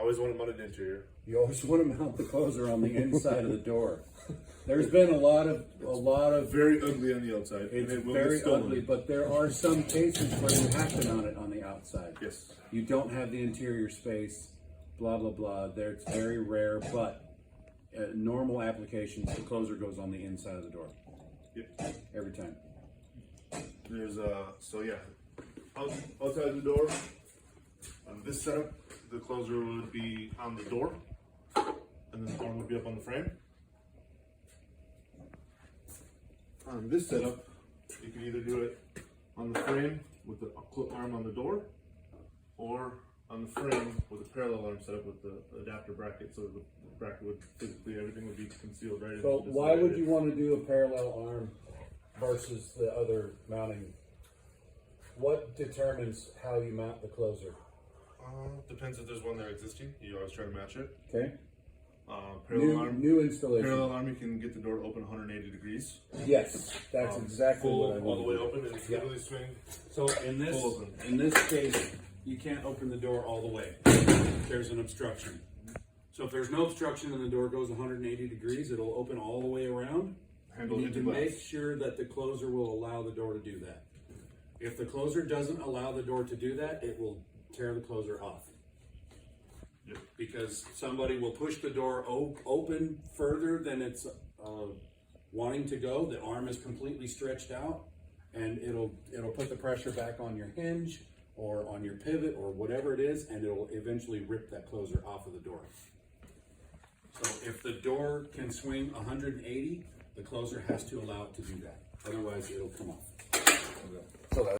Always want to mount an interior. You always want to mount the closer on the inside of the door. There's been a lot of Very ugly on the outside. it's and it will very get stolen. ugly, but there are some cases where you have to mount it on the outside. Yes. You don't have the interior space, blah blah blah. There, it's very rare, but normal applications, the closer goes on the inside of the door Yep. every time. There's so yeah, outside the door. On this setup, the closer would be on the door, and then the arm would be up on the frame. On this setup, you can either do it on the frame with the arm on the door, or on the frame with a parallel arm setup with the adapter bracket, so the bracket would physically, everything would be concealed right. So into this why would area. you want to do a parallel arm versus the other mounting? What determines how you mount the closer? Depends if there's one there existing. You always try to match it. Okay. Parallel arm. New installation. Parallel arm, you can get the door open 180 degrees. Yes, that's exactly Full, what I all the way wanted. open, and it's Yeah. literally swing. So in this Full open. case, you can't open the door all the way. There's an obstruction. So if there's no obstruction and the door goes 180 degrees, it'll open all the way around. Handle You need to into glass. make sure that the closer will allow the door to do that. If the closer doesn't allow the door to do that, it will tear the closer off. Yep. Because somebody will push the door open further than it's wanting to go. The arm is completely stretched out, and it'll put the pressure back on your hinge or on your pivot or whatever it is, and it'll eventually rip that closer off of the door. So if the door can swing 180, the closer has to allow it to do that. Otherwise, it'll come off. So